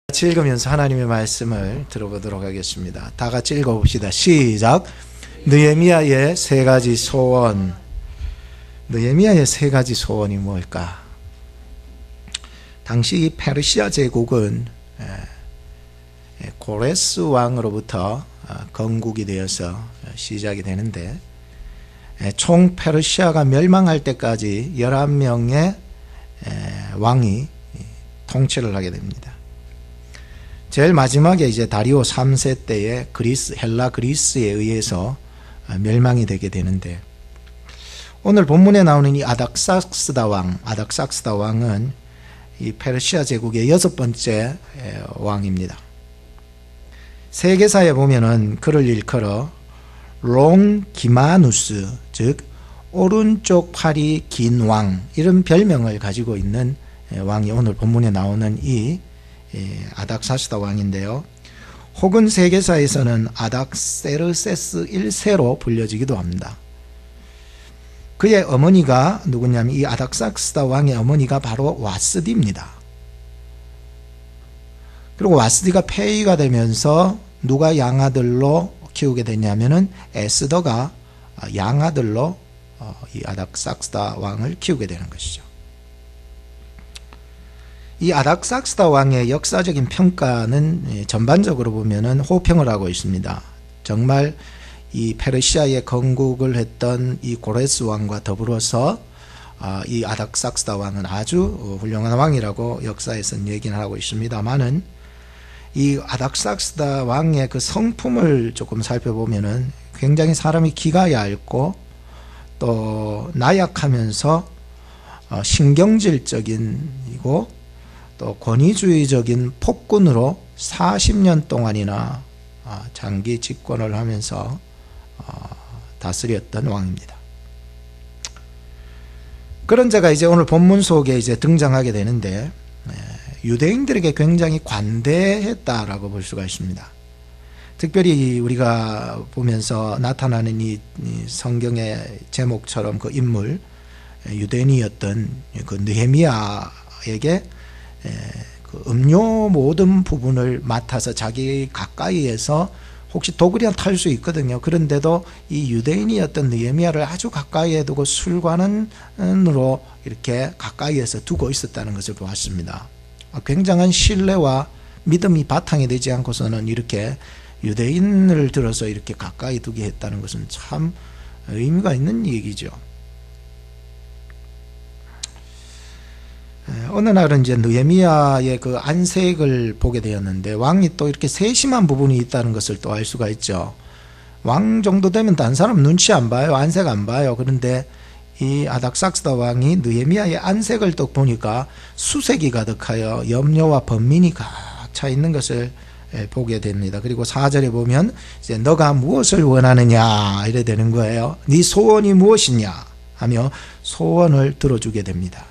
같이 읽으면서 하나님의 말씀을 들어보도록 하겠습니다. 다 같이 읽어봅시다. 시작. 느헤미야의 세 가지 소원. 느헤미야의 세 가지 소원이 뭘까? 당시 페르시아 제국은 고레스 왕으로부터 건국이 되어서 시작이 되는데, 총 페르시아가 멸망할 때까지 11명의 왕이 통치를 하게 됩니다. 제일 마지막에 이제 다리오 3세 때에 헬라 그리스에 의해서 멸망이 되게 되는데, 오늘 본문에 나오는 이 아닥삭스다 왕은 이 페르시아 제국의 6번째 왕입니다. 세계사에 보면은 그를 일컬어 롱기마누스, 즉 오른쪽 팔이 긴 왕, 이런 별명을 가지고 있는 왕이 오늘 본문에 나오는 이 아닥사스다 왕인데요. 혹은 세계사에서는 아닥세르세스 1세로 불려지기도 합니다. 그의 어머니가 누구냐면 이 아닥사스다 왕의 어머니가 바로 와스디입니다. 그리고 와스디가 폐위가 되면서 누가 양아들로 키우게 됐냐면은 에스더가 양아들로 이 아닥삭스다 왕을 키우게 되는 것이죠. 이 아닥삭스다 왕의 역사적인 평가는 전반적으로 보면은 호평을 하고 있습니다. 정말 이 페르시아에 건국을 했던 이 고레스 왕과 더불어서 이 아닥삭스다 왕은 아주 훌륭한 왕이라고 역사에서는 얘기를 하고 있습니다만은, 이 아닥삭스다 왕의 그 성품을 조금 살펴보면은 굉장히 사람이 기가 얇고 또 나약하면서 신경질적인이고 또 권위주의적인 폭군으로 40년 동안이나 장기 집권을 하면서 다스렸던 왕입니다. 그런 자가 이제 오늘 본문 속에 이제 등장하게 되는데, 유대인들에게 굉장히 관대했다라고 볼 수가 있습니다. 특별히 우리가 보면서 나타나는 이 성경의 제목처럼 그 인물, 유대인이었던 그 느헤미야에게 그 음료 모든 부분을 맡아서 자기 가까이에서, 혹시 독이라도 탈 수 있거든요. 그런데도 이 유대인이었던 느헤미야를 아주 가까이에 두고 술관으로 이렇게 가까이에서 두고 있었다는 것을 보았습니다. 굉장한 신뢰와 믿음이 바탕이 되지 않고서는 이렇게 유대인을 들어서 이렇게 가까이 두게 했다는 것은 참 의미가 있는 얘기죠. 어느 날은 이제 느헤미야의 그 안색을 보게 되었는데, 왕이 또 이렇게 세심한 부분이 있다는 것을 또 알 수가 있죠. 왕 정도 되면 다른 사람 눈치 안 봐요. 안색 안 봐요. 그런데 이 아닥삭스다 왕이 느헤미야의 안색을 또 보니까 수색이 가득하여 염려와 번민이 가득 차 있는 것을 보게 됩니다. 그리고 4절에 보면 이제 너가 무엇을 원하느냐 이래 되는 거예요. 네 소원이 무엇이냐 하며 소원을 들어주게 됩니다.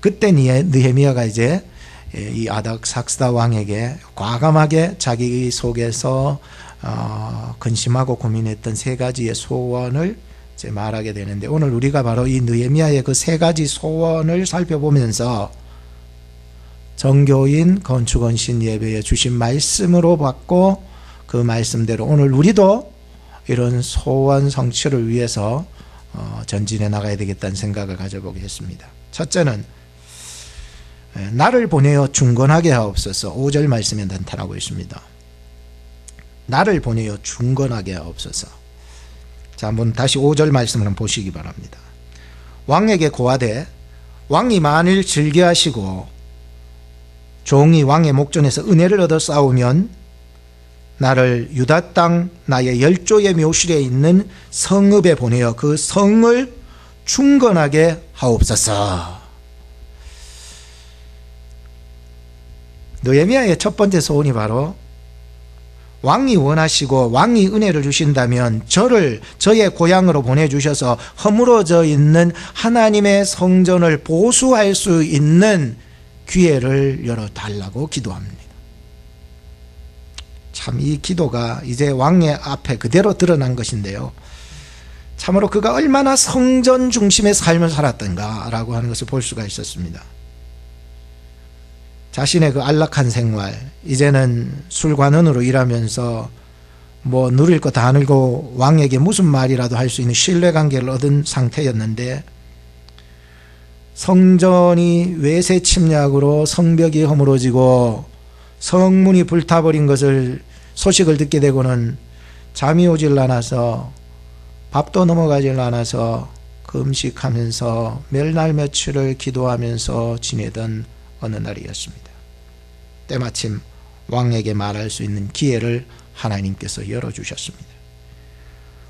그때 느헤미야가 이제 이 아닥삭스다 왕에게 과감하게 자기 속에서 근심하고 고민했던 세 가지의 소원을 이제 말하게 되는데, 오늘 우리가 바로 이 느헤미야의 그 세 가지 소원을 살펴보면서 정교인 건축원신 예배에 주신 말씀으로 받고 그 말씀대로 오늘 우리도 이런 소원 성취를 위해서 전진해 나가야 되겠다는 생각을 가져보게 했습니다. 첫째는 나를 보내어 중건하게 하옵소서. 5절 말씀에 나타나고 있습니다. 나를 보내어 중건하게 하옵소서. 자, 한번 다시 5절 말씀을 한번 보시기 바랍니다. 왕에게 고하되 왕이 만일 즐겨하시고 종이 왕의 목전에서 은혜를 얻어 싸우면 나를 유다 땅 나의 열조의 묘실에 있는 성읍에 보내어 그 성을 중건하게 하옵소서. 느헤미야의 첫 번째 소원이 바로 왕이 원하시고 왕이 은혜를 주신다면 저의 고향으로 보내주셔서 허물어져 있는 하나님의 성전을 보수할 수 있는 기회를 열어달라고 기도합니다. 참 이 기도가 이제 왕의 앞에 그대로 드러난 것인데요, 참으로 그가 얼마나 성전 중심의 삶을 살았던가 라고 하는 것을 볼 수가 있었습니다. 자신의 그 안락한 생활, 이제는 술관원으로 일하면서 뭐 누릴 거 다 누리고 왕에게 무슨 말이라도 할 수 있는 신뢰관계를 얻은 상태였는데, 성전이 외세 침략으로 성벽이 허물어지고 성문이 불타버린 것을 소식을 듣게 되고는 잠이 오질 않아서 밥도 넘어가질 않아서 금식하면서 몇 날 며칠을 기도하면서 지내던 어느 날이었습니다. 때마침 왕에게 말할 수 있는 기회를 하나님께서 열어주셨습니다.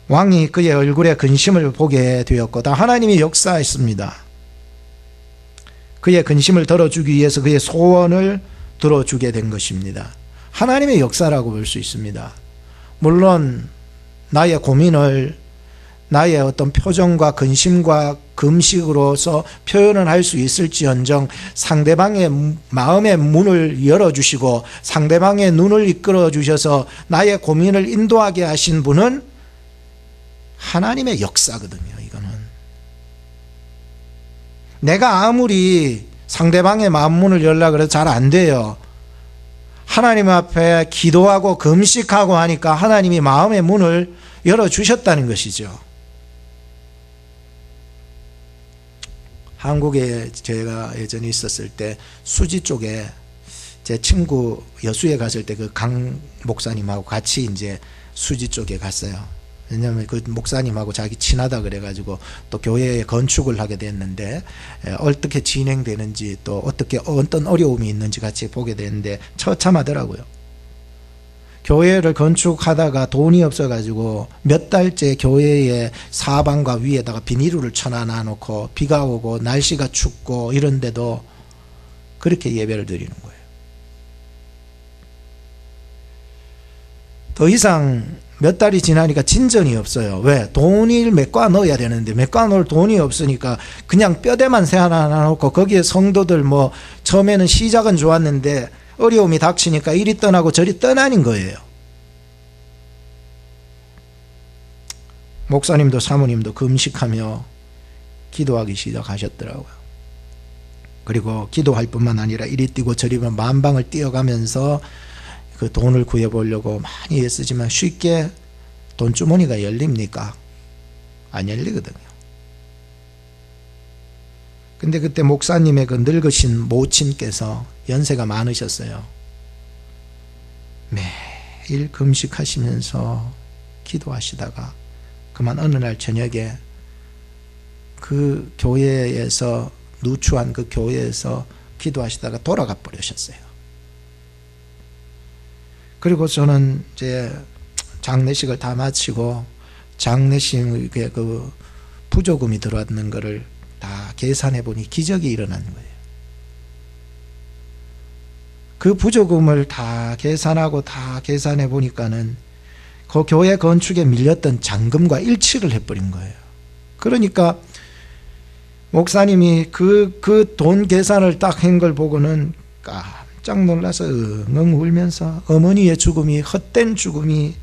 왕이 그의 얼굴에 근심을 보게 되었고 하나님이 역사했습니다. 그의 근심을 들어주기 위해서 그의 소원을 들어주게 된 것입니다. 하나님의 역사라고 볼 수 있습니다. 물론 나의 고민을 나의 어떤 표정과 근심과 금식으로서 표현을 할 수 있을지언정 상대방의 마음의 문을 열어주시고 상대방의 눈을 이끌어 주셔서 나의 고민을 인도하게 하신 분은 하나님의 역사거든요. 이거는 내가 아무리 상대방의 마음 문을 열려고 해도 잘 안 돼요. 하나님 앞에 기도하고 금식하고 하니까 하나님이 마음의 문을 열어주셨다는 것이죠. 한국에 제가 예전에 있었을 때 수지 쪽에 제 친구 여수에 갔을 때 그 강 목사님하고 같이 이제 수지 쪽에 갔어요. 왜냐하면 그 목사님하고 자기 친하다 그래가지고 또 교회에 건축을 하게 됐는데 어떻게 진행되는지 또 어떻게 어떤 어려움이 있는지 같이 보게 됐는데 처참하더라고요. 교회를 건축하다가 돈이 없어가지고 몇 달째 교회의 사방과 위에다가 비닐을 쳐놔 놓고 비가 오고 날씨가 춥고 이런데도 그렇게 예배를 드리는 거예요. 더 이상 몇 달이 지나니까 진전이 없어요. 왜? 돈을 메꿔 넣어야 되는데 메꿔 넣을 돈이 없으니까 그냥 뼈대만 새 하나 놓고 거기에 성도들 뭐 처음에는 시작은 좋았는데 어려움이 닥치니까 이리 떠나고 저리 떠나는 거예요. 목사님도 사모님도 금식하며 기도하기 시작하셨더라고요. 그리고 기도할 뿐만 아니라 이리 뛰고 저리 만방을 뛰어가면서 그 돈을 구해보려고 많이 애쓰지만 쉽게 돈주머니가 열립니까? 안 열리거든요. 근데 그때 목사님의 그 늙으신 모친께서 연세가 많으셨어요. 매일 금식하시면서 기도하시다가 그만 어느 날 저녁에 그 교회에서 누추한 그 교회에서 기도하시다가 돌아가 버리셨어요. 그리고 저는 이제 장례식을 다 마치고 장례식에 그 부조금이 들어왔는 거를 다 계산해 보니 기적이 일어난 거예요. 그 부조금을 다 계산하고 다 계산해 보니까는 그 교회 건축에 밀렸던 잔금과 일치를 해버린 거예요. 그러니까 목사님이 그 돈 계산을 딱 한 걸 보고는 깜짝 놀라서 엉엉 울면서 어머니의 죽음이 헛된 죽음이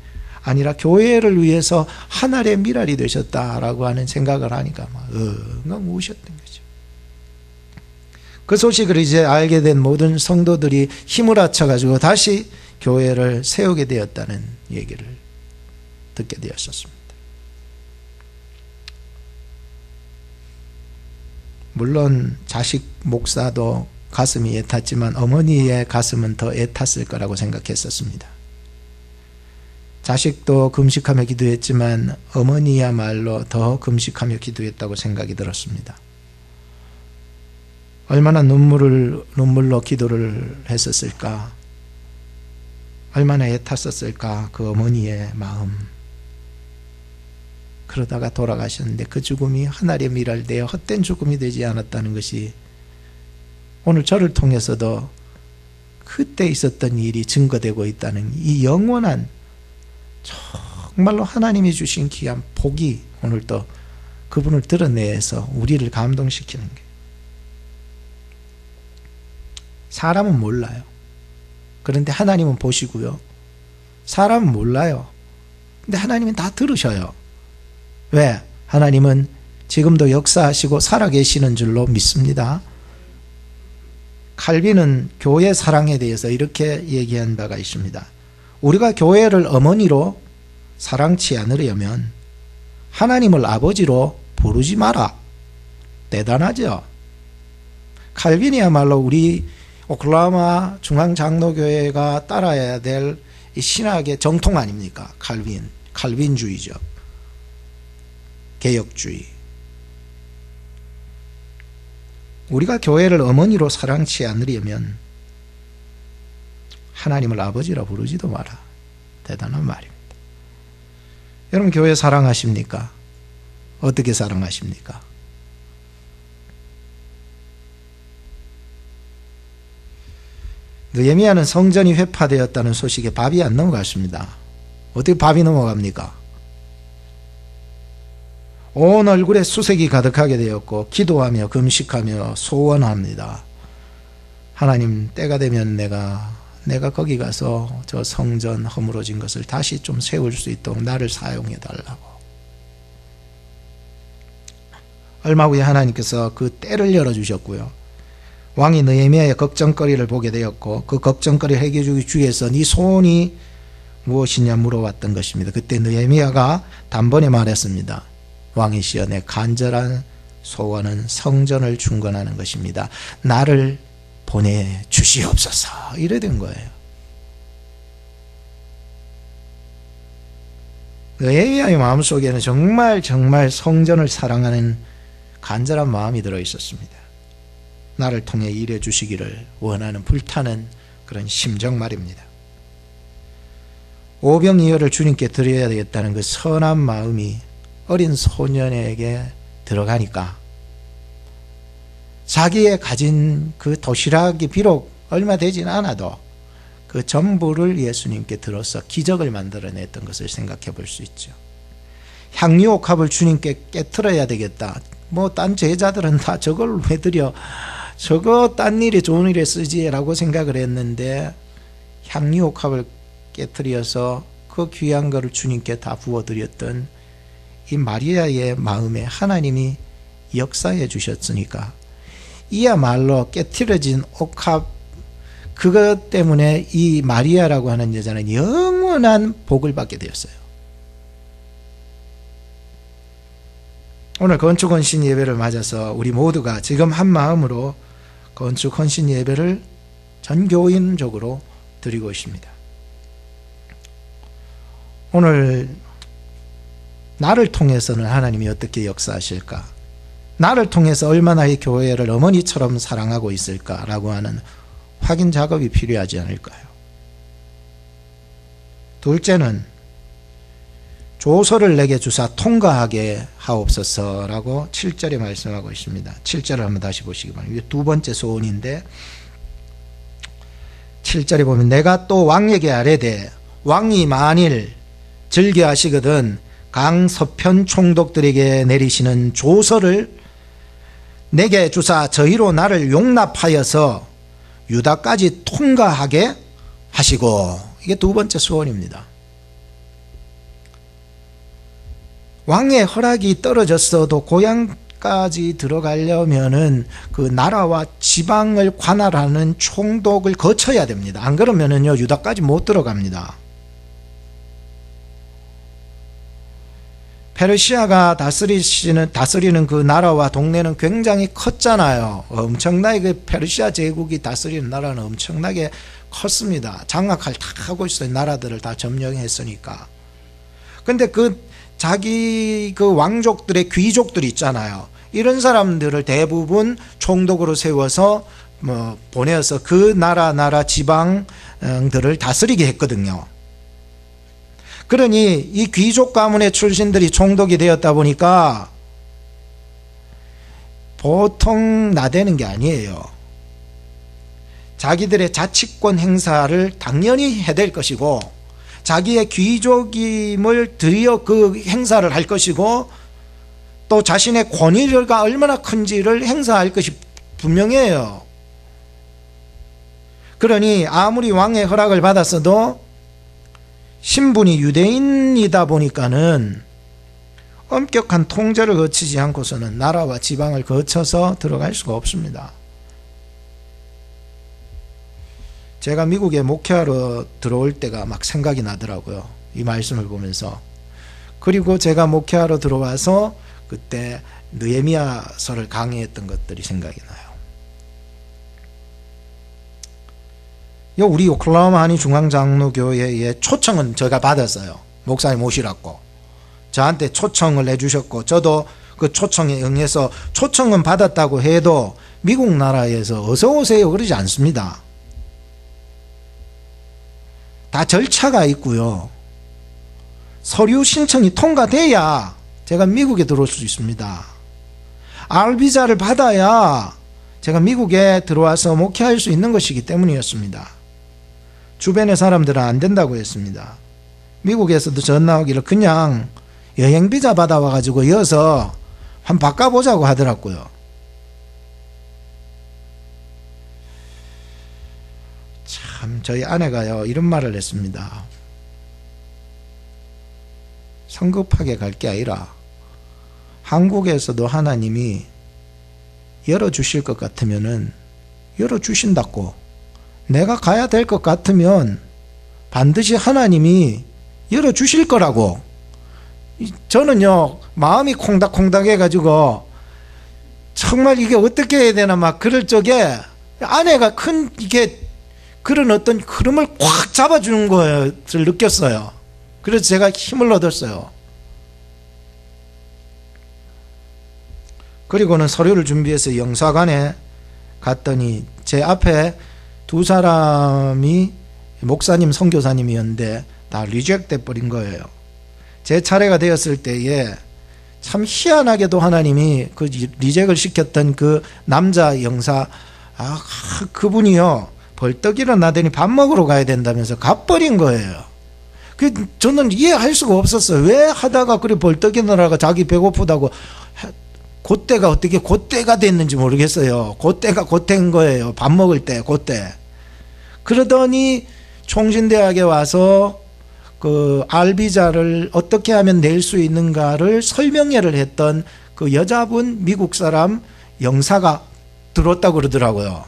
아니라 교회를 위해서 하늘의 미랄이 되셨다라고 하는 생각을 하니까 막 엉엉 우셨던 거죠. 그 소식을 이제 알게 된 모든 성도들이 힘을 합쳐가지고 다시 교회를 세우게 되었다는 얘기를 듣게 되었었습니다. 물론 자식 목사도 가슴이 애탔지만 어머니의 가슴은 더 애탔을 거라고 생각했었습니다. 자식도 금식하며 기도했지만 어머니야말로 더 금식하며 기도했다고 생각이 들었습니다. 얼마나 눈물로 기도를 했었을까? 얼마나 애탔었을까? 그 어머니의 마음. 그러다가 돌아가셨는데 그 죽음이 하늘의 미랄되어 헛된 죽음이 되지 않았다는 것이 오늘 저를 통해서도 그때 있었던 일이 증거되고 있다는 이 영원한 정말로 하나님이 주신 귀한 복이 오늘 또 그분을 드러내서 우리를 감동시키는 게, 사람은 몰라요. 그런데 하나님은 보시고요. 사람은 몰라요. 근데 하나님은 다 들으셔요. 왜? 하나님은 지금도 역사하시고 살아계시는 줄로 믿습니다. 칼빈은 교회 사랑에 대해서 이렇게 얘기한 바가 있습니다. 우리가 교회를 어머니로 사랑치 않으려면 하나님을 아버지로 부르지 마라. 대단하죠? 칼빈이야말로 우리 오클라호마 중앙장로교회가 따라야 될 이 신학의 정통 아닙니까? 칼빈주의죠. 개혁주의. 우리가 교회를 어머니로 사랑치 않으려면 하나님을 아버지라 부르지도 마라. 대단한 말입니다. 여러분 교회 사랑하십니까? 어떻게 사랑하십니까? 느헤미야는 성전이 회파되었다는 소식에 밥이 안 넘어갔습니다. 어떻게 밥이 넘어갑니까? 온 얼굴에 수색이 가득하게 되었고 기도하며 금식하며 소원합니다. 하나님, 때가 되면 내가 거기 가서 저 성전 허물어진 것을 다시 좀 세울 수 있도록 나를 사용해 달라고. 얼마 후에 하나님께서 그 때를 열어주셨고요. 왕이 느헤미야의 걱정거리를 보게 되었고 그 걱정거리를 해결해주기 위해서 네 소원이 무엇이냐 물어봤던 것입니다. 그때 느헤미야가 단번에 말했습니다. 왕이시여, 내 간절한 소원은 성전을 중건하는 것입니다. 나를 보내주시옵소서. 이래 된 거예요. 느헤미야의 마음속에는 정말 성전을 사랑하는 간절한 마음이 들어있었습니다. 나를 통해 일해 주시기를 원하는 불타는 그런 심정 말입니다. 오병이어를 주님께 드려야 되겠다는 그 선한 마음이 어린 소년에게 들어가니까 자기의 가진 그 도시락이 비록 얼마 되진 않아도 그 전부를 예수님께 들어서 기적을 만들어냈던 것을 생각해 볼 수 있죠. 향유옥합을 주님께 깨트려야 되겠다. 뭐 딴 제자들은 다 저걸 왜 드려? 저거 딴 일에 좋은 일에 쓰지라고 생각을 했는데 향유옥합을 깨트려서 그 귀한 것을 주님께 다 부어드렸던 이 마리아의 마음에 하나님이 역사해 주셨으니까 이야말로 깨트려진 옥합, 그것 때문에 이 마리아라고 하는 여자는 영원한 복을 받게 되었어요. 오늘 건축 헌신 예배를 맞아서 우리 모두가 지금 한 마음으로 건축 헌신 예배를 전교인적으로 드리고 있습니다. 오늘 나를 통해서는 하나님이 어떻게 역사하실까? 나를 통해서 얼마나 이 교회를 어머니처럼 사랑하고 있을까라고 하는 확인 작업이 필요하지 않을까요? 둘째는 조서를 내게 주사 통과하게 하옵소서라고 7절에 말씀하고 있습니다. 7절을 한번 다시 보시기 바랍니다. 이게 두 번째 소원인데 7절에 보면 내가 또 왕에게 아뢰되 왕이 만일 즐겨하시거든 강서편 총독들에게 내리시는 조서를 내게 주사 저희로 나를 용납하여서 유다까지 통과하게 하시고, 이게 두 번째 소원입니다. 왕의 허락이 떨어졌어도 고향까지 들어가려면은 그 나라와 지방을 관할하는 총독을 거쳐야 됩니다. 안 그러면은요 유다까지 못 들어갑니다. 페르시아가 다스리는 그 나라와 동네는 굉장히 컸잖아요. 엄청나게 그 페르시아 제국이 다스리는 나라는 엄청나게 컸습니다. 장악할 다 하고 있어요. 나라들을 다 점령했으니까. 근데 자기 왕족들의 귀족들 있잖아요. 이런 사람들을 대부분 총독으로 세워서 보내서 그 나라 지방들을 다스리게 했거든요. 그러니 이 귀족 가문의 출신들이 총독이 되었다 보니까 보통 나대는 게 아니에요. 자기들의 자치권 행사를 당연히 해야 될 것이고 자기의 귀족임을 들여 그 행사를 할 것이고 또 자신의 권위가 얼마나 큰지를 행사할 것이 분명해요. 그러니 아무리 왕의 허락을 받았어도 신분이 유대인이다 보니까는 엄격한 통제를 거치지 않고서는 나라와 지방을 거쳐서 들어갈 수가 없습니다. 제가 미국에 목회하러 들어올 때가 막 생각이 나더라고요. 이 말씀을 보면서. 그리고 제가 목회하러 들어와서 그때 느헤미야서를 강의했던 것들이 생각이 나요. 우리 오클라호마 한인 중앙장로교회의 초청은 제가 받았어요. 목사님 오시라고 저한테 초청을 해주셨고, 저도 그 초청에 응해서, 초청은 받았다고 해도 미국 나라에서 어서 오세요 그러지 않습니다. 다 절차가 있고요. 서류 신청이 통과돼야 제가 미국에 들어올 수 있습니다. R비자를 받아야 제가 미국에 들어와서 목회할 수 있는 것이기 때문이었습니다. 주변의 사람들은 안 된다고 했습니다. 미국에서도 전화 오기를 그냥 여행비자 받아와가지고 이어서 한번 바꿔보자고 하더라고요. 참, 저희 아내가요 이런 말을 했습니다. 성급하게 갈 게 아니라 한국에서도 하나님이 열어주실 것 같으면은 열어주신다고, 내가 가야 될 것 같으면 반드시 하나님이 열어주실 거라고. 저는요 마음이 콩닥콩닥 해가지고 정말 이게 어떻게 해야 되나 막 그럴 적에 아내가 큰 이게 그런 어떤 흐름을 꽉 잡아주는 것을 느꼈어요. 그래서 제가 힘을 얻었어요. 그리고는 서류를 준비해서 영사관에 갔더니 제 앞에 두 사람이 목사님 선교사님이었는데 다 리젝트 돼버린 거예요. 제 차례가 되었을 때에 참 희한하게도 하나님이 그 리젝을 시켰던 그 남자 영사, 그분이요 벌떡 일어나더니 밥 먹으러 가야 된다면서 가버린 거예요. 저는 이해할 수가 없었어요. 왜 하다가 그리 벌떡 일어나가 자기 배고프다고, 그때가 어떻게 그때가 됐는지 모르겠어요. 그때가 그때인 거예요. 밥 먹을 때 그때. 그러더니 총신대학에 와서 그 R비자를 어떻게 하면 낼 수 있는가를 설명회를 했던 그 여자분 미국 사람 영사가 들었다고 그러더라고요.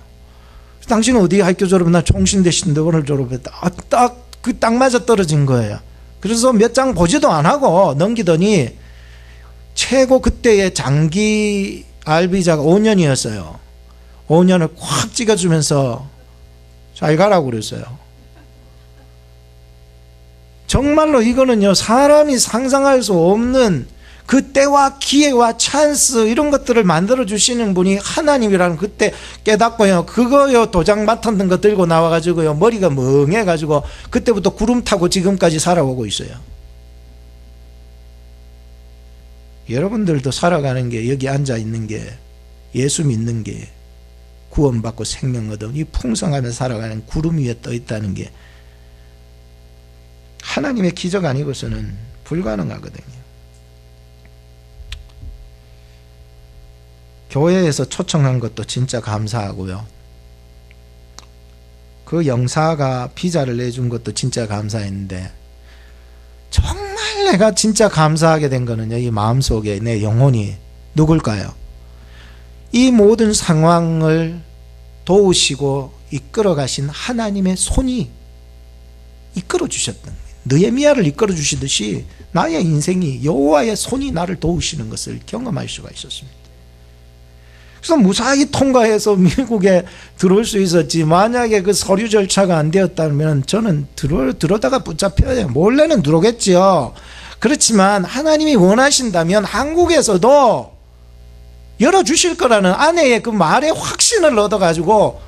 당신은 어디 학교 졸업했나? 나 총신대 신대원을 졸업했다. 딱 맞아 떨어진 거예요. 그래서 몇 장 보지도 안 하고 넘기더니 최고 그때의 장기 R비자가 5년이었어요. 5년을 꽉 찍어주면서 잘 가라고 그랬어요. 정말로 이거는요 사람이 상상할 수 없는 그 때와 기회와 찬스 이런 것들을 만들어 주시는 분이 하나님이라는 그때 깨닫고요, 그거요 도장 맡았던 거 들고 나와가지고요 머리가 멍해가지고 그때부터 구름 타고 지금까지 살아오고 있어요. 여러분들도 살아가는 게, 여기 앉아 있는 게, 예수 믿는 게, 구원받고 생명 얻은 이 풍성하며 살아가는 구름 위에 떠 있다는 게 하나님의 기적 아니고서는 불가능하거든요. 교회에서 초청한 것도 진짜 감사하고요, 그 영사가 비자를 내준 것도 진짜 감사했는데, 정말 내가 진짜 감사하게 된 거는요, 이 마음속에 내 영혼이 누굴까요? 이 모든 상황을 도우시고 이끌어 가신 하나님의 손이 이끌어 주셨던 거예요. 느헤미야를 이끌어 주시듯이 나의 인생이 여호와의 손이 나를 도우시는 것을 경험할 수가 있었습니다. 그래서 무사히 통과해서 미국에 들어올 수 있었지, 만약에 그 서류 절차가 안 되었다면 저는 들어다가 붙잡혀야 몰래는 들어오겠지요. 그렇지만 하나님이 원하신다면 한국에서도 열어주실 거라는 아내의 그 말에 확신을 얻어가지고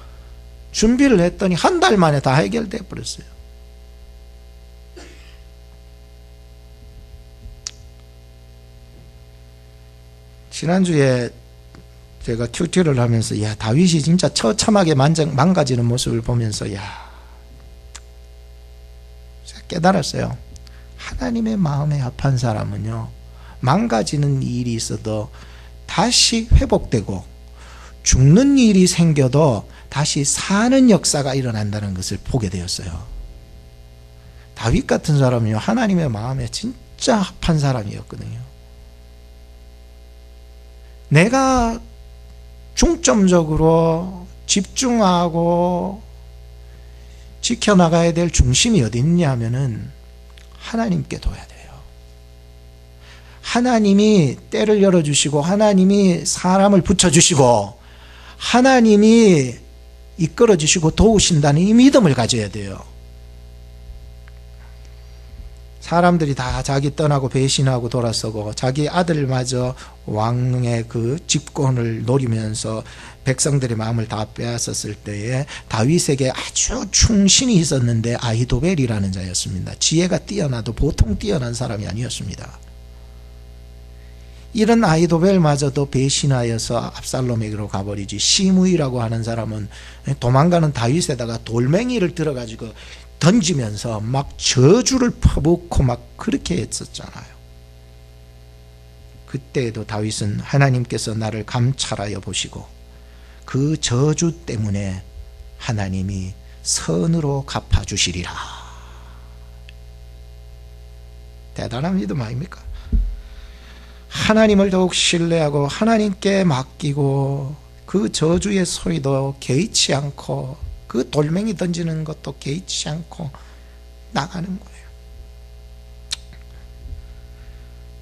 준비를 했더니 한 달 만에 다 해결돼 버렸어요. 지난주에 제가 큐티를 하면서 다윗이 진짜 처참하게 망가지는 모습을 보면서 깨달았어요. 하나님의 마음에 합한 사람은요 망가지는 일이 있어도 다시 회복되고 죽는 일이 생겨도 다시 사는 역사가 일어난다는 것을 보게 되었어요. 다윗 같은 사람은요 하나님의 마음에 진짜 합한 사람이었거든요. 내가 중점적으로 집중하고 지켜나가야 될 중심이 어디 있냐 하면은 하나님께 둬야 돼요. 하나님이 때를 열어주시고 하나님이 사람을 붙여주시고 하나님이 이끌어주시고 도우신다는 이 믿음을 가져야 돼요. 사람들이 다 자기 떠나고 배신하고 돌아서고 자기 아들마저 왕의 그 집권을 노리면서 백성들의 마음을 다 빼앗았을 때에 다윗에게 아주 충신이 있었는데 아히도벨이라는 자였습니다. 지혜가 뛰어나도 보통 뛰어난 사람이 아니었습니다. 이런 아히도벨마저도 배신하여서 압살롬에게로 가버리지, 시므이라고 하는 사람은 도망가는 다윗에다가 돌멩이를 들어가지고 던지면서 막 저주를 퍼붓고 막 그렇게 했었잖아요. 그때에도 다윗은 하나님께서 나를 감찰하여 보시고 그 저주 때문에 하나님이 선으로 갚아주시리라. 대단한 믿음 아닙니까? 하나님을 더욱 신뢰하고 하나님께 맡기고 그 저주의 소리도 개의치 않고 그 돌멩이 던지는 것도 개의치 않고 나가는 거예요.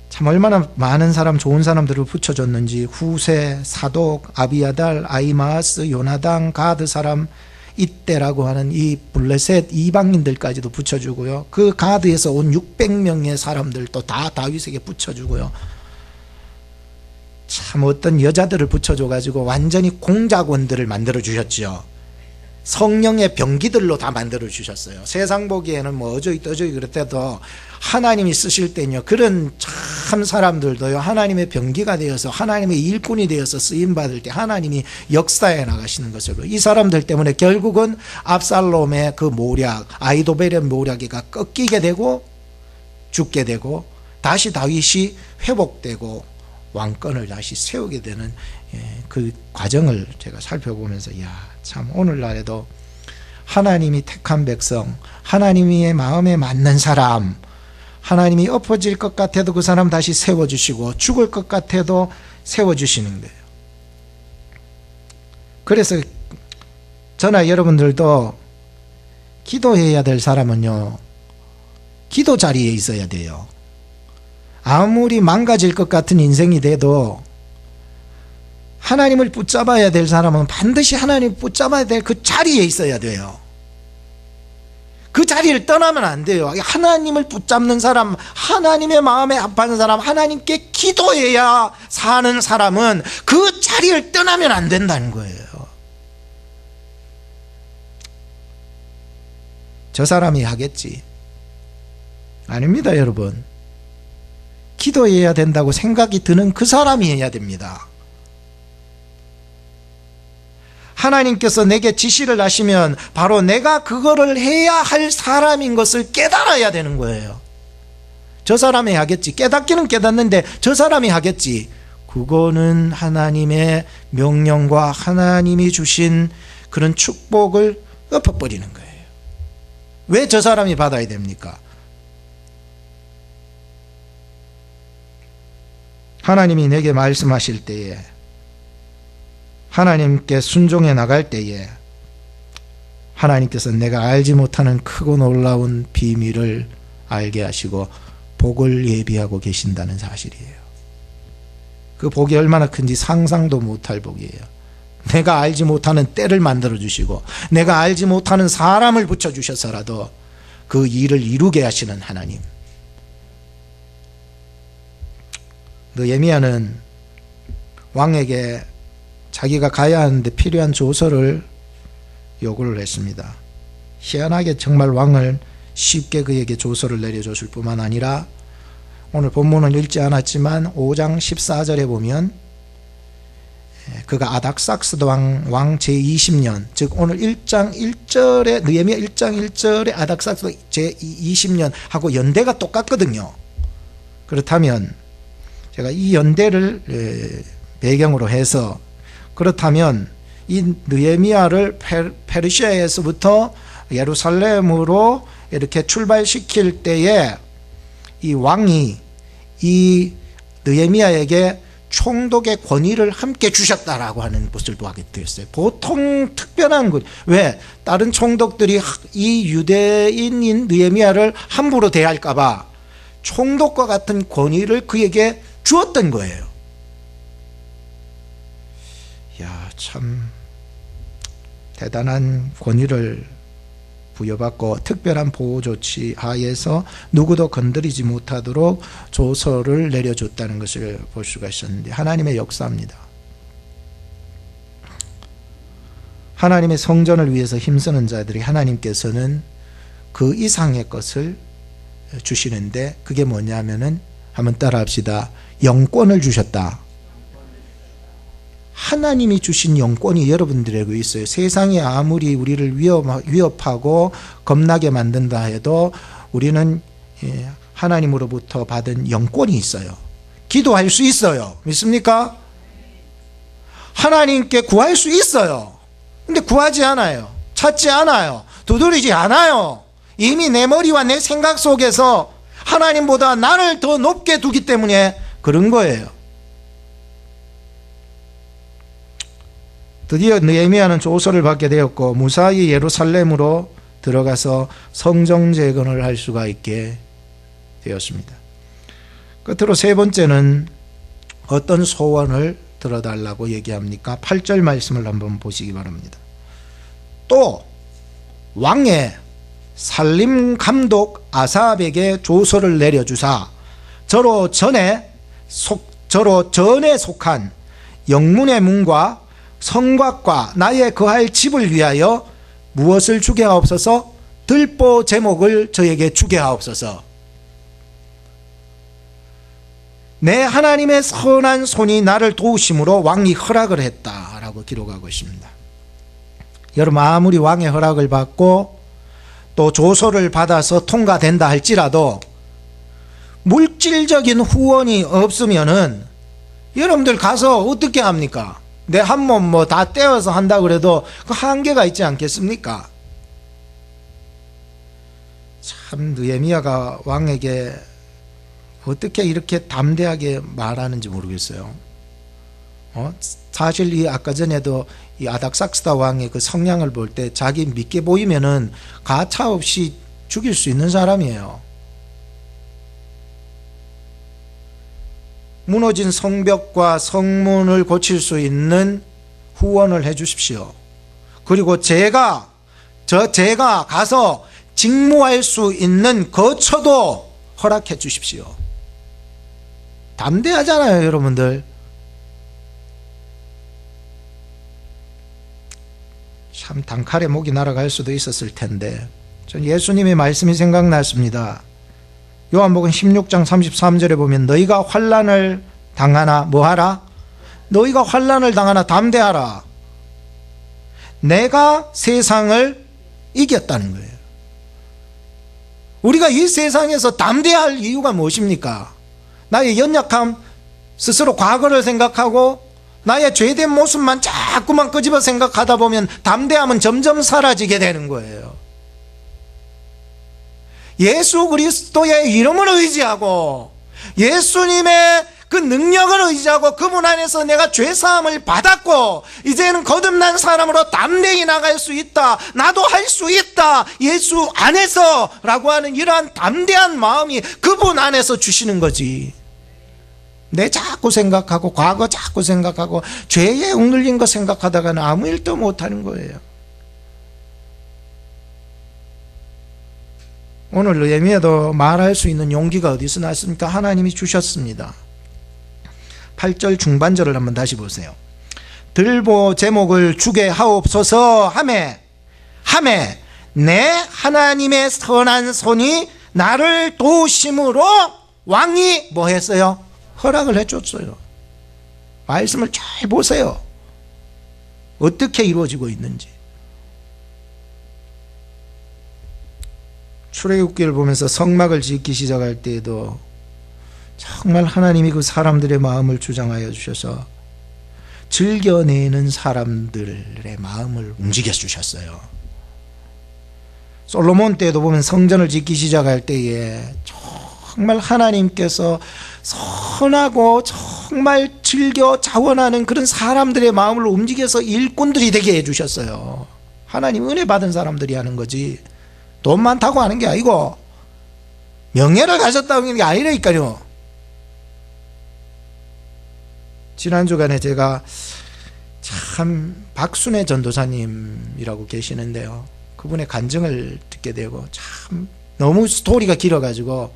참 얼마나 많은 사람, 좋은 사람들을 붙여줬는지. 후세, 사독, 아비아달, 아히마아스, 요나단, 가드 사람, 이때라고 하는 이 블레셋 이방인들까지도 붙여주고요. 그 가드에서 온 600명의 사람들도 다 다윗에게 붙여주고요. 참 어떤 여자들을 붙여줘가지고 완전히 공작원들을 만들어 주셨죠. 성령의 병기들로 다 만들어 주셨어요. 세상 보기에는 뭐 어저이 떠저이 그랬대도 하나님이 쓰실 때는요, 그런 참 사람들도요, 하나님의 병기가 되어서 하나님의 일꾼이 되어서 쓰임 받을 때 하나님이 역사에 나가시는 것으로, 이 사람들 때문에 결국은 압살롬의 그 모략, 아히도벨의 모략이가 꺾이게 되고 죽게 되고 다시 다윗이 회복되고 왕권을 다시 세우게 되는 그 과정을 제가 살펴보면서 참 오늘날에도 하나님이 택한 백성, 하나님의 마음에 맞는 사람, 하나님이 엎어질 것 같아도 그 사람 다시 세워주시고 죽을 것 같아도 세워주시는 거예요. 그래서 저나 여러분들도 기도해야 될 사람은요, 기도 자리에 있어야 돼요. 아무리 망가질 것 같은 인생이 돼도 하나님을 붙잡아야 될 사람은 반드시 하나님을 붙잡아야 될 그 자리에 있어야 돼요. 그 자리를 떠나면 안 돼요. 하나님을 붙잡는 사람, 하나님의 마음에 합하는 사람, 하나님께 기도해야 사는 사람은 그 자리를 떠나면 안 된다는 거예요. 저 사람이 하겠지. 아닙니다, 여러분. 기도해야 된다고 생각이 드는 그 사람이 해야 됩니다. 하나님께서 내게 지시를 하시면 바로 내가 그거를 해야 할 사람인 것을 깨달아야 되는 거예요. 저 사람이 하겠지. 깨닫기는 깨닫는데 저 사람이 하겠지. 그거는 하나님의 명령과 하나님이 주신 그런 축복을 엎어버리는 거예요. 왜 저 사람이 받아야 됩니까? 하나님이 내게 말씀하실 때에, 하나님께 순종해 나갈 때에 하나님께서 내가 알지 못하는 크고 놀라운 비밀을 알게 하시고 복을 예비하고 계신다는 사실이에요. 그 복이 얼마나 큰지 상상도 못할 복이에요. 내가 알지 못하는 때를 만들어 주시고 내가 알지 못하는 사람을 붙여주셔서라도 그 일을 이루게 하시는 하나님. 느헤미야는 왕에게 자기가 가야 하는데 필요한 조서를 요구를 했습니다. 희한하게 정말 왕을 쉽게 그에게 조서를 내려줬을 뿐만 아니라 오늘 본문은 읽지 않았지만 5장 14절에 보면 그가 아닥삭스드 왕 제20년, 즉 오늘 1장 1절에 느헤미야 1장 1절에 아닥삭스드 제20년 하고 연대가 똑같거든요. 그렇다면 제가 이 연대를 배경으로 해서, 그렇다면 이 느헤미야를 페르시아에서부터 예루살렘으로 이렇게 출발시킬 때에 이 왕이 이 느헤미야에게 총독의 권위를 함께 주셨다라고 하는 것을 하게 되었어요. 보통 특별한 것. 왜? 다른 총독들이 이 유대인인 느헤미야를 함부로 대할까 봐 총독과 같은 권위를 그에게 주었던 거예요. 야, 참 대단한 권위를 부여받고 특별한 보호 조치 하에서 누구도 건드리지 못하도록 조서를 내려줬다는 것을 볼 수가 있었는데, 하나님의 역사입니다. 하나님의 성전을 위해서 힘쓰는 자들이 하나님께서는 그 이상의 것을 주시는데, 그게 뭐냐면은 한번 따라합시다. 영권을 주셨다. 하나님이 주신 영권이 여러분들에게 있어요. 세상이 아무리 우리를 위협하고 겁나게 만든다 해도 우리는 하나님으로부터 받은 영권이 있어요. 기도할 수 있어요. 믿습니까? 하나님께 구할 수 있어요. 근데 구하지 않아요. 찾지 않아요. 두드리지 않아요. 이미 내 머리와 내 생각 속에서 하나님보다 나를 더 높게 두기 때문에 그런 거예요. 드디어 느헤미야는 조서를 받게 되었고 무사히 예루살렘으로 들어가서 성정 재건을 할 수가 있게 되었습니다. 끝으로 세 번째는 어떤 소원을 들어달라고 얘기합니까? 8절 말씀을 한번 보시기 바랍니다. 또 왕의 살림 감독 아삽에게 조서를 내려주사 저로 전에 속한 영문의 문과 성곽과 나의 거할 집을 위하여 무엇을 주게 하옵소서? 들보 제목을 저에게 주게 하옵소서. 내 하나님의 선한 손이 나를 도우심으로 왕이 허락을 했다라고 기록하고 있습니다. 여러분, 아무리 왕의 허락을 받고 또 조서를 받아서 통과된다 할지라도 물질적인 후원이 없으면은 여러분들 가서 어떻게 합니까? 내 한 몸 뭐 다 떼어서 한다 그래도 그 한계가 있지 않겠습니까? 참 느헤미야가 왕에게 어떻게 이렇게 담대하게 말하는지 모르겠어요. 사실 이 아까 전에도 이 아닥삭스다 왕의 그 성향을 볼 때 자기 믿게 보이면은 가차 없이 죽일 수 있는 사람이에요. 무너진 성벽과 성문을 고칠 수 있는 후원을 해 주십시오. 그리고 제가 가서 직무할 수 있는 거처도 허락해 주십시오. 담대하잖아요, 여러분들. 참 단칼에 목이 날아갈 수도 있었을 텐데 전 예수님의 말씀이 생각났습니다. 요한복음 16장 33절에 보면 너희가 환난을 당하나 뭐하라? 너희가 환난을 당하나 담대하라. 내가 세상을 이겼다는 거예요. 우리가 이 세상에서 담대할 이유가 무엇입니까? 나의 연약함, 스스로 과거를 생각하고 나의 죄된 모습만 자꾸만 끄집어 생각하다 보면 담대함은 점점 사라지게 되는 거예요. 예수 그리스도의 이름을 의지하고 예수님의 그 능력을 의지하고 그분 안에서 내가 죄사함을 받았고 이제는 거듭난 사람으로 담대히 나갈 수 있다, 나도 할 수 있다, 예수 안에서 라고 하는 이러한 담대한 마음이 그분 안에서 주시는 거지. 내 자꾸 생각하고 과거 자꾸 생각하고 죄에 억눌린 거 생각하다가는 아무 일도 못하는 거예요. 오늘 느헤미야도 말할 수 있는 용기가 어디서 났습니까? 하나님이 주셨습니다. 8절 중반절을 한번 다시 보세요. 들보 제목을 주게 하옵소서 하매 내 하나님의 선한 손이 나를 도우심으로 왕이 뭐 했어요? 허락을 해줬어요. 말씀을 잘 보세요. 어떻게 이루어지고 있는지. 출애굽기를 보면서 성막을 짓기 시작할 때에도 정말 하나님이 그 사람들의 마음을 주장하여 주셔서 즐겨내는 사람들의 마음을 움직여 주셨어요. 솔로몬 때도 보면 성전을 짓기 시작할 때에 정말 하나님께서 선하고 정말 즐겨 자원하는 그런 사람들의 마음을 움직여서 일꾼들이 되게 해주셨어요. 하나님 은혜 받은 사람들이 하는 거지 돈 많다고 하는 게 아니고 명예를 가졌다고 하는 게 아니라니까요. 지난 주간에 제가 참 박순애 전도사님이라고 계시는데요, 그분의 간증을 듣게 되고 참 너무 스토리가 길어가지고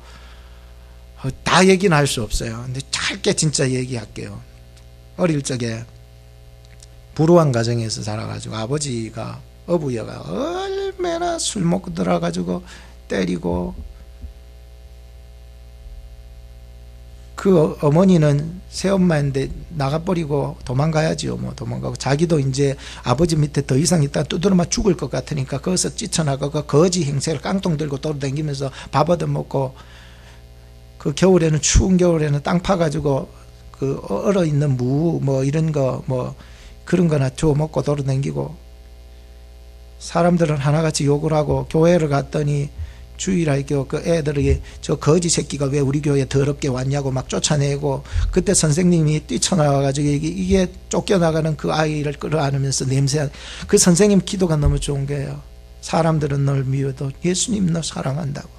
다 얘기는 할 수 없어요. 근데 짧게 진짜 얘기할게요. 어릴 적에 불우한 가정에서 자라가지고 아버지가 어부여가 얼마나 술 먹고 들어가지고 때리고, 그 어머니는 새엄마인데 나가버리고 도망가야지요. 뭐 도망가고 자기도 이제 아버지 밑에 더 이상 있다 두드러마 죽을 것 같으니까 거기서 뛰쳐나가고 거지 행세를 깡통 들고 돌아다니면서 밥 얻어먹고, 그 겨울에는 추운 겨울에는 땅 파가지고 그 얼어있는 무 뭐 이런 거 뭐 그런 거나 주워 먹고 돌아다니고, 사람들은 하나같이 욕을 하고 교회를 갔더니 주일학교 그 애들이 저 거지 새끼가 왜 우리 교회에 더럽게 왔냐고 막 쫓아내고, 그때 선생님이 뛰쳐나와가지고 이게 쫓겨나가는 그 아이를 끌어안으면서 냄새, 그 선생님 기도가 너무 좋은 거예요. 사람들은 널 미워도 예수님 너 사랑한다고.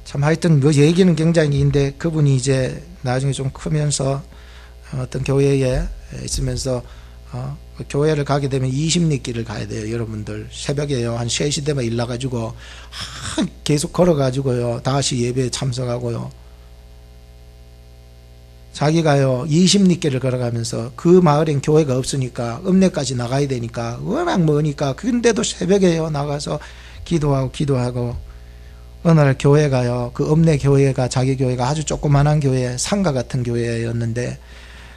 참 하여튼 뭐 얘기는 굉장히 긴데, 그분이 이제 나중에 좀 크면서 어떤 교회에 있으면서 교회를 가게 되면 20리길을 가야 돼요. 여러분들 새벽에요 한 3시 되면 일나가지고 계속 걸어가지고요 다시 예배에 참석하고요, 자기가요 20리길을 걸어가면서 그 마을엔 교회가 없으니까 읍내까지 나가야 되니까 워낙 머니까, 근데도 새벽에요 나가서 기도하고 어느 날 교회가요, 그 읍내 교회가 자기 교회가 아주 조그만한 교회, 상가 같은 교회였는데,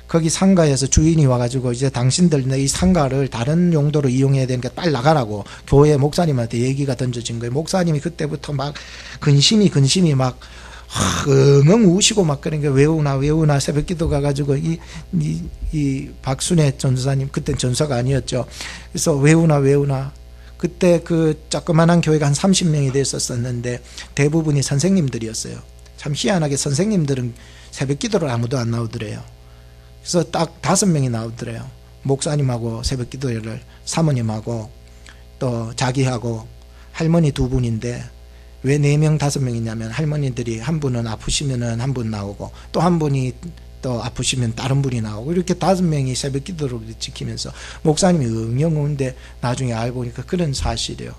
거기 상가에서 주인이 와가지고 이제 당신들 이 상가를 다른 용도로 이용해야 되니까 빨리 나가라고 교회 목사님한테 얘기가 던져진 거예요. 목사님이 그때부터 막 근심이 막 엉엉 우시고 막 그런 게 외우나 새벽기도 가가지고 이 박순애 전사님, 그땐 전사가 아니었죠. 그래서 외우나 그때 그 조그만한 교회가 한 30명이 됐었는데 대부분이 선생님들이었어요. 참 희한하게 선생님들은 새벽기도를 아무도 안 나오더래요. 그래서 딱 5명이 나오더래요. 목사님하고 새벽기도회를, 사모님하고 또 자기하고 할머니 2분인데, 왜 4명 5명이냐면 할머니들이 한 분은 아프시면은 한 분 나오고 또 한 분이 또 아프시면 다른 분이 나오고, 이렇게 5명이 새벽기도를 지키면서 목사님이 응영 오는데 나중에 알고 보니까 그런 사실이에요.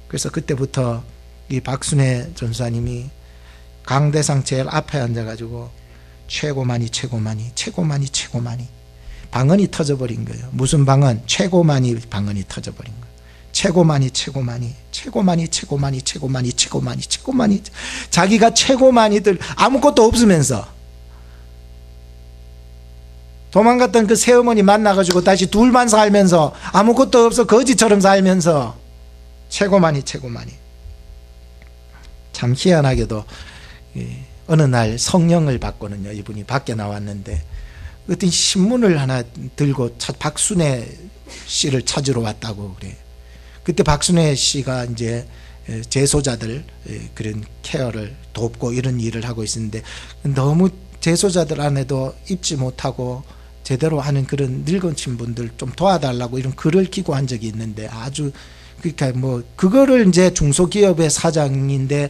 그래서 그때부터 이 박순애 전사님이 강대상 제일 앞에 앉아가지고 최고만이 방언이 터져버린 거예요. 무슨 방언? 최고만이 방언이 터져버린 거예요. 최고만이 자기가 최고만이들 아무것도 없으면서 도망갔던 그 새어머니 만나가지고 다시 둘만 살면서 아무것도 없어 거지처럼 살면서 최고만이 참 희한하게도 어느 날 성령을 받고는요, 이분이 밖에 나왔는데 어떤 신문을 하나 들고 박순애 씨를 찾으러 왔다고 그래요. 그때 박순애 씨가 이제 재소자들 그런 케어를 돕고 이런 일을 하고 있었는데, 너무 재소자들 안에도 입지 못하고 제대로 하는 그런 늙은 친분들 좀 도와달라고 이런 글을 기고한 적이 있는데, 아주 그러니까 뭐 그거를 이제 중소기업의 사장인데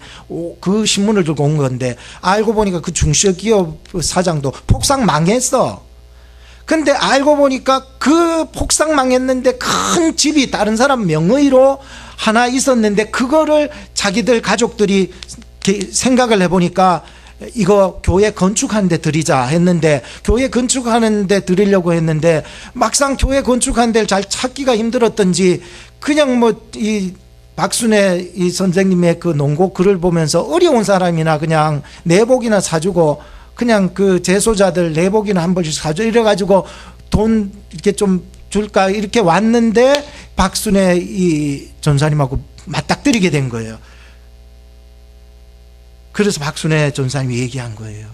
그 신문을 들고 온 건데, 알고 보니까 그 중소기업 사장도 폭삭 망했어. 근데 알고 보니까 그 폭삭 망했는데 큰 집이 다른 사람 명의로 하나 있었는데, 그거를 자기들 가족들이 생각을 해보니까 이거 교회 건축하는 데 드리자 했는데, 교회 건축하는 데 드리려고 했는데 막상 교회 건축하는 데를 잘 찾기가 힘들었던지 그냥 뭐 이 박순애 이 선생님의 그 농고 글을 보면서 어려운 사람이나 그냥 내복이나 사주고, 그냥 그 재소자들 내복이나 한 번씩 사줘 이래가지고 돈 이렇게 좀 줄까 이렇게 왔는데, 박순애 이 전사님하고 맞닥뜨리게 된 거예요. 그래서 박순애 전사님이 얘기한 거예요.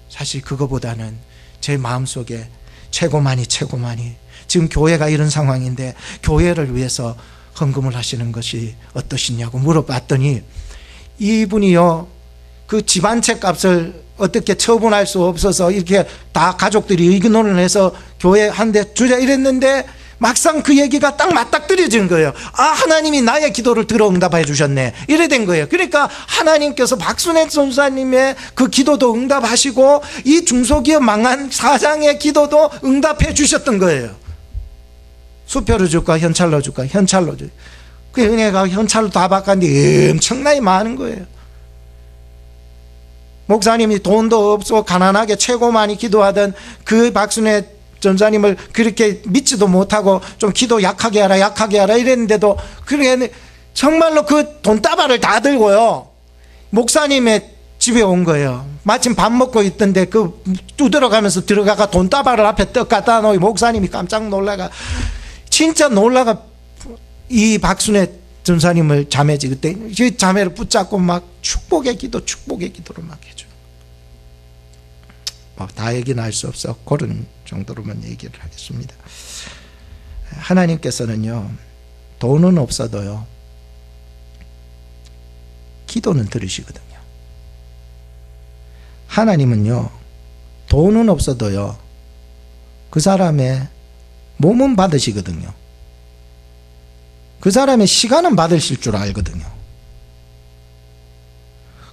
사실 그거보다는 제 마음속에 최고만이 지금 교회가 이런 상황인데 교회를 위해서 헌금을 하시는 것이 어떠시냐고 물어봤더니 이분이요, 그 집안채 값을 어떻게 처분할 수 없어서 이렇게 다 가족들이 의논을 해서 교회 한 대 주자 이랬는데 막상 그 얘기가 딱 맞닥뜨려지는 거예요. 아, 하나님이 나의 기도를 들어 응답해 주셨네, 이래 된 거예요. 그러니까 하나님께서 박순애 전사님의 그 기도도 응답하시고 이 중소기업 망한 사장의 기도도 응답해 주셨던 거예요. 수표로 줄까 현찰로 줄까? 현찰로 줄. 그 은혜가 현찰로 다 바꿨는데 엄청나게 많은 거예요. 목사님이 돈도 없고 가난하게 최고 많이 기도하던 그 박순애 전사님을 그렇게 믿지도 못하고 좀 기도 약하게 하라 이랬는데도 그게 정말로 그 돈다발을 다 들고요, 목사님의 집에 온 거예요. 마침 밥 먹고 있던데 그 두드려가면서 들어가가 돈다발을 앞에 떡 갖다 놓이 목사님이 깜짝 놀라가, 진짜 놀라가 이 박순애 전사님을 자매지 그때 그 자매를 붙잡고 막 축복의 기도를 막 해줘요. 다 얘기는 할 수 없어. 그런 정도로만 얘기를 하겠습니다. 하나님께서는요, 돈은 없어도요 기도는 들으시거든요. 하나님은요, 돈은 없어도요 그 사람의 몸은 받으시거든요. 그 사람의 시간은 받으실 줄 알거든요.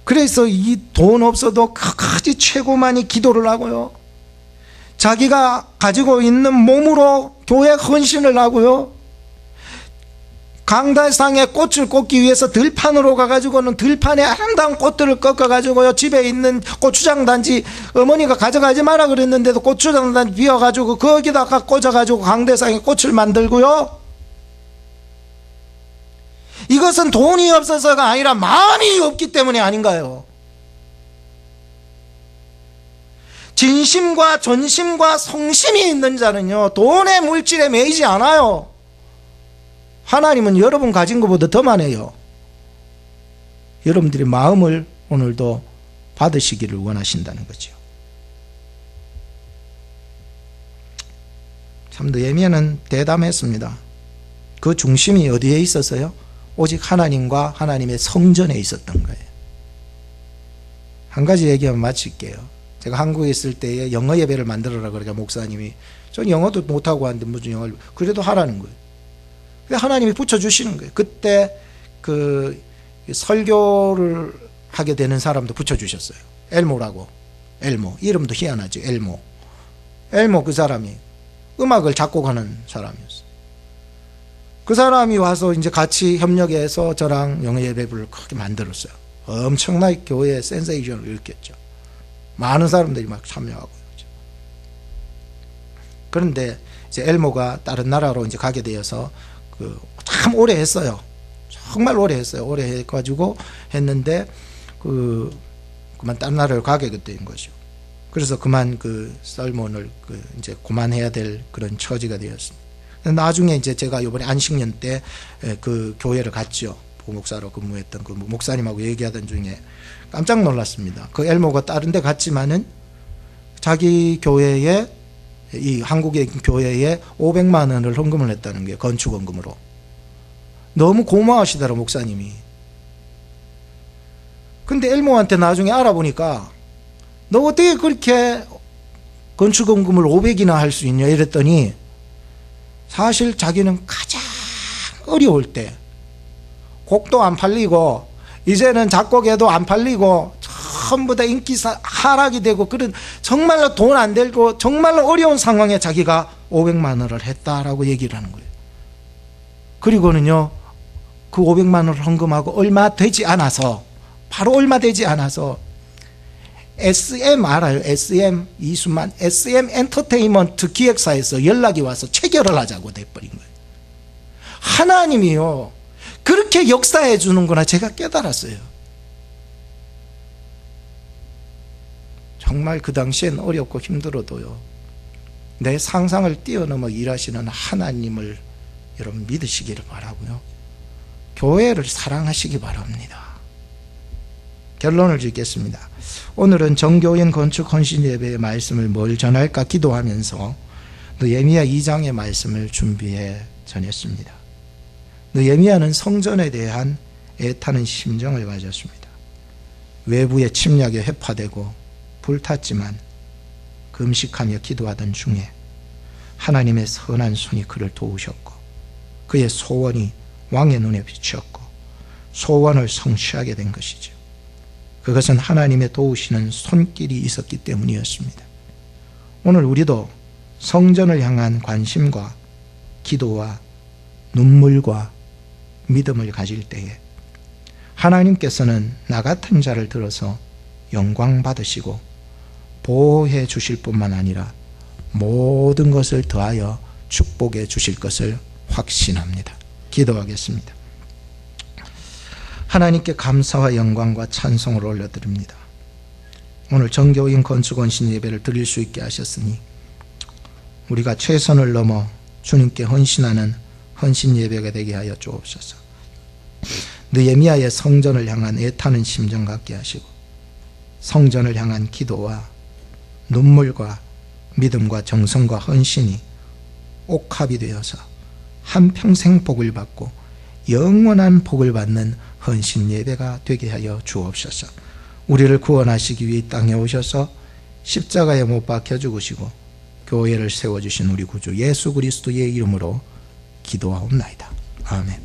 그래서 이 돈 없어도 끝까지 최고 많이 기도를 하고요, 자기가 가지고 있는 몸으로 교회 헌신을 하고요, 강달상에 꽃을 꽂기 위해서 들판으로 가가지고는 들판에 아름다운 꽃들을 꺾어가지고요, 집에 있는 고추장 단지 어머니가 가져가지 마라 그랬는데도 고추장 단지 비워가지고 거기다가 꽂아가지고 강달상에 꽃을 만들고요. 이것은 돈이 없어서가 아니라 마음이 없기 때문에 아닌가요? 진심과 전심과 성심이 있는 자는요, 돈의 물질에 매이지 않아요. 하나님은 여러분 가진 것보다 더 많아요. 여러분들의 마음을 오늘도 받으시기를 원하신다는 거죠. 참 느헤미야는 대담했습니다. 그 중심이 어디에 있었어요? 오직 하나님과 하나님의 성전에 있었던 거예요. 한 가지 얘기하면 마칠게요. 제가 한국에 있을 때에 영어 예배를 만들어라 그러니까 목사님이, 전 영어도 못하고 하는데 무슨 영어를, 그래도 하라는 거예요. 하나님이 붙여주시는 거예요. 그때 그 설교를 하게 되는 사람도 붙여주셨어요. 엘모라고. 엘모, 이름도 희한하죠. 엘모 그 사람이 음악을 작곡하는 사람이었어요. 그 사람이 와서 이제 같이 협력해서 저랑 영어 예배를 크게 만들었어요. 엄청나게 교회에 센세이션을 일으켰죠. 많은 사람들이 막 참여하고. 그런데 이제 엘모가 다른 나라로 이제 가게 되어서 참 오래 했어요. 정말 오래 했어요. 오래 해가지고 했는데 그만 다른 나라로 가게 된 거죠. 그래서 그만 그 설문을 이제 그만해야 될 그런 처지가 되었습니다. 나중에 이제 제가 이번에 안식년 때 그 교회를 갔죠. 부목사로 근무했던 그 목사님하고 얘기하던 중에 깜짝 놀랐습니다. 그 엘모가 다른 데 갔지만은 자기 교회에, 이 한국의 교회에 500만 원을 헌금을 했다는 게 건축 헌금으로. 너무 고마워하시더라 목사님이. 근데 엘모한테 나중에 알아보니까 너 어떻게 그렇게 건축 헌금을 500이나 할 수 있냐 이랬더니, 사실 자기는 가장 어려울 때, 곡도 안 팔리고 이제는 작곡에도 안 팔리고 전부 다 인기 하락이 되고 그런 정말로 돈 안 들고 정말로 어려운 상황에 자기가 500만 원을 했다라고 얘기를 하는 거예요. 그리고는요, 그 500만 원을 헌금하고 얼마 되지 않아서, 바로 얼마 되지 않아서 SM 알아요? SM 이수만 SM 엔터테인먼트 기획사에서 연락이 와서 체결을 하자고 돼버린 거예요. 하나님이요, 그렇게 역사해 주는구나 제가 깨달았어요. 정말 그 당시엔 어렵고 힘들어도요, 내 상상을 뛰어넘어 일하시는 하나님을 여러분 믿으시기를 바라고요, 교회를 사랑하시기 바랍니다. 결론을 짓겠습니다. 오늘은 정교인 건축 헌신 예배의 말씀을 뭘 전할까 기도하면서 느헤미야 2장의 말씀을 준비해 전했습니다. 느헤미야는 성전에 대한 애타는 심정을 가졌습니다. 외부의 침략에 회파되고 불탔지만 금식하며 기도하던 중에 하나님의 선한 손이 그를 도우셨고 그의 소원이 왕의 눈에 비추었고 소원을 성취하게 된 것이죠. 그것은 하나님의 도우시는 손길이 있었기 때문이었습니다. 오늘 우리도 성전을 향한 관심과 기도와 눈물과 믿음을 가질 때에 하나님께서는 나 같은 자를 들어서 영광 받으시고 보호해 주실 뿐만 아니라 모든 것을 더하여 축복해 주실 것을 확신합니다. 기도하겠습니다. 하나님께 감사와 영광과 찬송을 올려드립니다. 오늘 정교인 건축원신 예배를 드릴 수 있게 하셨으니 우리가 최선을 넘어 주님께 헌신하는 헌신 예배가 되게 하여 주옵소서. 느헤미야의 성전을 향한 애타는 심정 갖게 하시고 성전을 향한 기도와 눈물과 믿음과 정성과 헌신이 옥합이 되어서 한평생 복을 받고 영원한 복을 받는 헌신 예배가 되게 하여 주옵소서. 우리를 구원하시기 위해 이 땅에 오셔서 십자가에 못 박혀 죽으시고 교회를 세워주신 우리 구주 예수 그리스도의 이름으로 기도하옵나이다. 아멘.